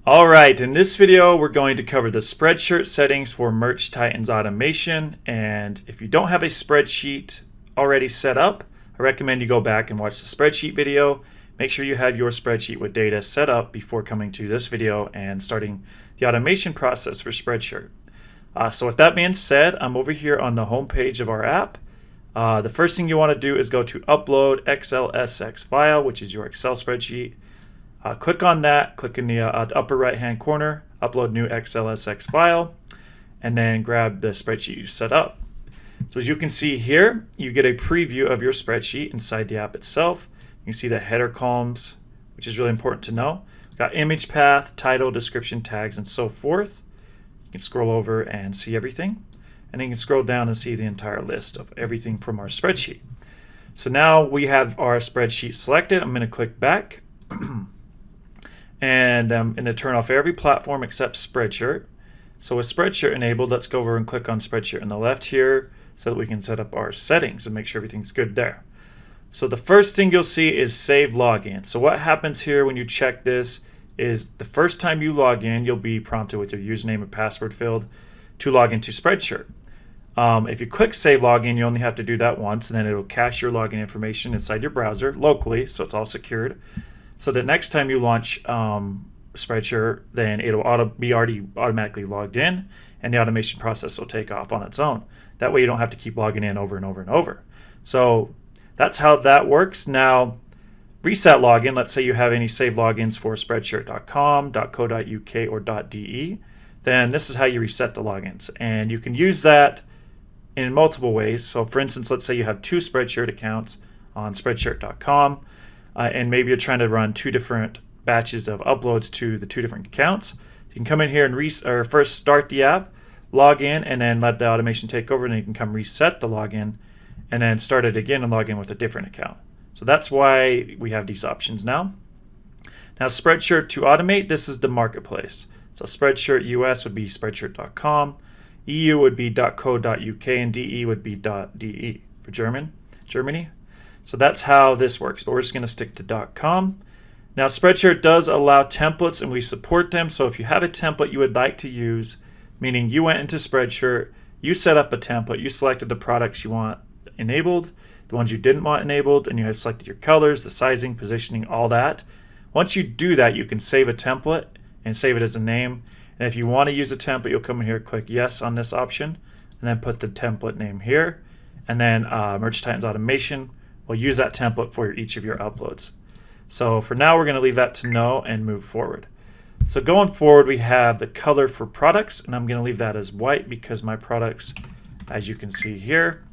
All right, in this video, we're going to cover the Spreadshirt settings for Merch Titans automation. And if you don't have a spreadsheet already set up, I recommend you go back and watch the spreadsheet video. Make sure you have your spreadsheet with data set up before coming to this video and starting the automation process for Spreadshirt. So with that being said, I'm over here on the home page of our app. The first thing you want to do is go to Upload XLSX File, which is your Excel spreadsheet. Click on that, click in the upper right hand corner, upload new XLSX file, and then grab the spreadsheet you set up. So as you can see here, you get a preview of your spreadsheet inside the app itself. You can see the header columns, which is really important to know. We've got image path, title, description, tags, and so forth. You can scroll over and see everything. And then you can scroll down and see the entire list of everything from our spreadsheet. So now we have our spreadsheet selected. I'm going to click back. And I'm going to turn off every platform except Spreadshirt. So with Spreadshirt enabled, let's go over and click on Spreadshirt on the left here so that we can set up our settings and make sure everything's good there. So the first thing you'll see is Save Login. So what happens here when you check this is the first time you log in, you'll be prompted with your username and password filled to log into Spreadshirt. If you click Save Login, you only have to do that once, and then it'll cache your login information inside your browser locally, so it's all secured. So that next time you launch Spreadshirt, then it'll be already automatically logged in, and the automation process will take off on its own. That way you don't have to keep logging in over and over and over. So that's how that works. Now, reset login, let's say you have any saved logins for spreadshirt.com, .co.uk, or .de, then this is how you reset the logins. And you can use that in multiple ways. So for instance, let's say you have two Spreadshirt accounts on spreadshirt.com. And maybe you're trying to run two different batches of uploads to the two different accounts. You can come in here and first start the app, log in, and then let the automation take over, and then you can come reset the login, and then start it again and log in with a different account. So that's why we have these options now. Now Spreadshirt to automate, this is the marketplace. So Spreadshirt US would be spreadshirt.com, EU would be .co.uk, and DE would be .de for Germany. So that's how this works, but we're just going to stick to .com. Now Spreadshirt does allow templates, and we support them. So if you have a template you would like to use, meaning you went into Spreadshirt, you set up a template, you selected the products you want enabled, the ones you didn't want enabled, and you have selected your colors, the sizing, positioning, all that. Once you do that, you can save a template and save it as a name. And if you want to use a template, you'll come in here, click yes on this option, and then put the template name here. And then Merch Titans Automation will use that template for each of your uploads. So for now, we're going to leave that to no and move forward. So going forward, we have the color for products, and I'm going to leave that as white because my products, as you can see here,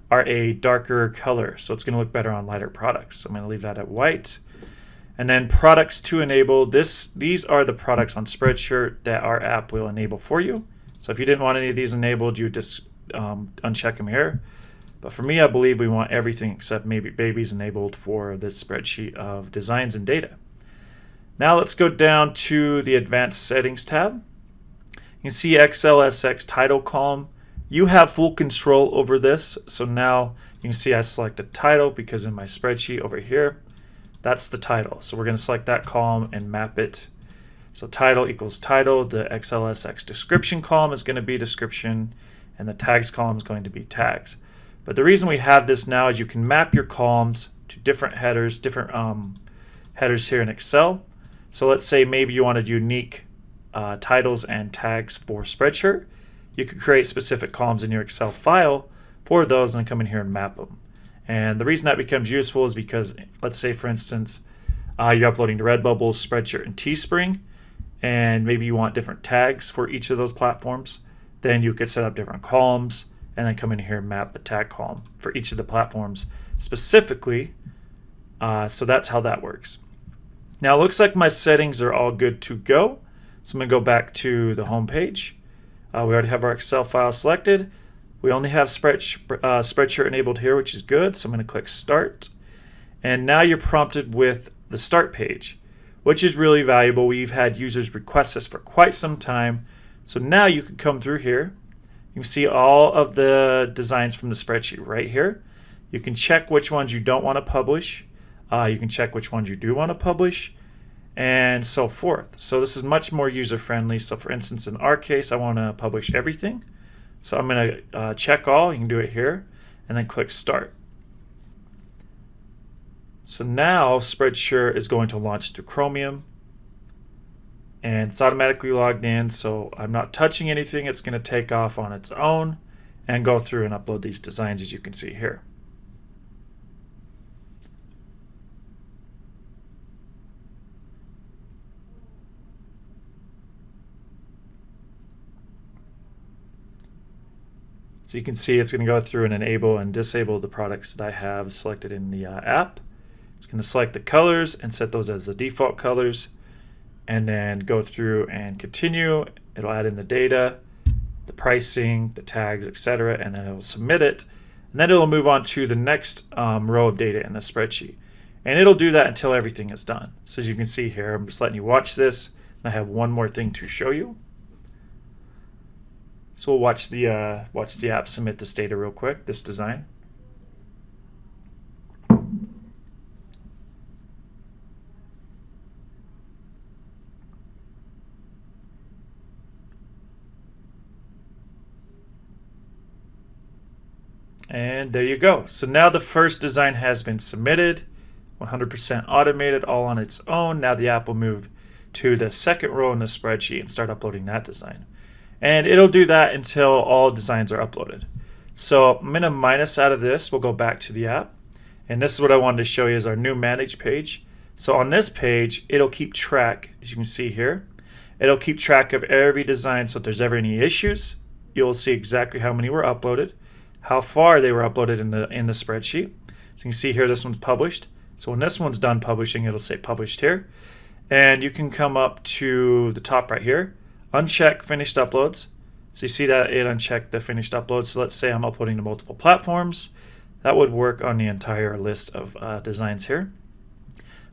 are a darker color. So it's going to look better on lighter products. So I'm going to leave that at white. And then products to enable, these are the products on Spreadshirt that our app will enable for you. So if you didn't want any of these enabled, you just uncheck them here. But for me, I believe we want everything except maybe babies enabled for this spreadsheet of designs and data. Now let's go down to the Advanced Settings tab. You can see XLSX title column. You have full control over this. So now you can see I selected title because in my spreadsheet over here, that's the title. So we're going to select that column and map it. So title equals title. The XLSX description column is going to be description, and the tags column is going to be tags. But the reason we have this now is you can map your columns to different headers, headers here in Excel. So let's say maybe you wanted unique titles and tags for Spreadshirt. You could create specific columns in your Excel file for those and come in here and map them. And the reason that becomes useful is because, let's say for instance, you're uploading to Redbubble, Spreadshirt, and Teespring, and maybe you want different tags for each of those platforms. Then you could set up different columns and then come in here and map the tag column for each of the platforms specifically. So that's how that works. Now it looks like my settings are all good to go. So I'm going to go back to the home page. We already have our Excel file selected. We only have Spreadshirt enabled here, which is good. So I'm going to click Start. And now you're prompted with the Start page, which is really valuable. We've had users request this for quite some time. So now you can come through here. You can see all of the designs from the spreadsheet right here. You can check which ones you don't want to publish. You can check which ones you do want to publish. and so forth. So this is much more user-friendly. So for instance, in our case, I want to publish everything. So I'm going to check all. You can do it here, and then click Start. So now Spreadshirt is going to launch through Chromium, and it's automatically logged in, so I'm not touching anything. It's going to take off on its own and go through and upload these designs, as you can see here. So you can see it's going to go through and enable and disable the products that I have selected in the app. It's going to select the colors and set those as the default colors, and then go through and continue. It'll add in the data, the pricing, the tags, etc., and then it'll submit it. And then it'll move on to the next row of data in the spreadsheet. And it'll do that until everything is done. So as you can see here, I'm just letting you watch this. And I have one more thing to show you. So we'll watch the app submit this data real quick, this design. And there you go. So now the first design has been submitted, 100% automated, all on its own. Now the app will move to the second row in the spreadsheet and start uploading that design. And it'll do that until all designs are uploaded. So I'm going to minus out of this. We'll go back to the app. And this is what I wanted to show you is our new manage page. So on this page, it'll keep track, as you can see here, it'll keep track of every design. So if there's ever any issues, you'll see exactly how many were uploaded, how far they were uploaded in the spreadsheet. So you can see here, this one's published. So when this one's done publishing, it'll say published here. And you can come up to the top right here, uncheck finished uploads. So you see that it unchecked the finished uploads. So let's say I'm uploading to multiple platforms. That would work on the entire list of designs here.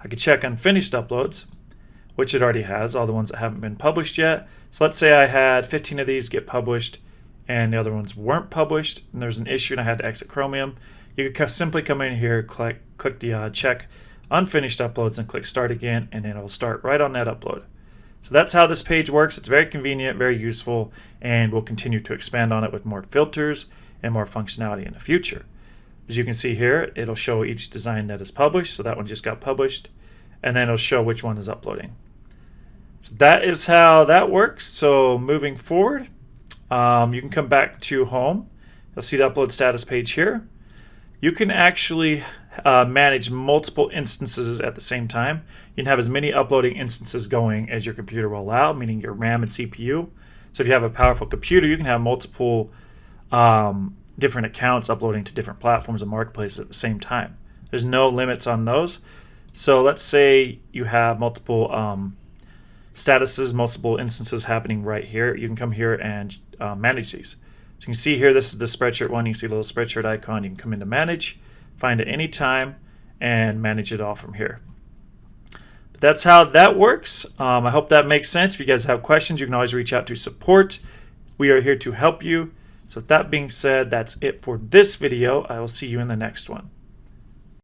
I could check unfinished uploads, which it already has, all the ones that haven't been published yet. So let's say I had 15 of these get published and the other ones weren't published, and there's an issue and I had to exit Chromium. You could simply come in here, click the check unfinished uploads and click start again, and then it'll start right on that upload. So that's how this page works. It's very convenient, very useful, and we'll continue to expand on it with more filters and more functionality in the future. As you can see here, it'll show each design that is published. So that one just got published, and then it'll show which one is uploading. So that is how that works. So moving forward, you can come back to home. You'll see the upload status page here. You can actually manage multiple instances at the same time. You can have as many uploading instances going as your computer will allow, meaning your RAM and CPU. So if you have a powerful computer, you can have multiple different accounts uploading to different platforms and marketplaces at the same time. There's no limits on those. So let's say you have multiple statuses, multiple instances happening right here. You can come here and manage these. So you can see here, this is the Spreadshirt one. You can see the little Spreadshirt icon. You can come into Manage, find it anytime, and manage it all from here. But that's how that works. I hope that makes sense. If you guys have questions, you can always reach out to support. We are here to help you. So with that being said, that's it for this video. I will see you in the next one.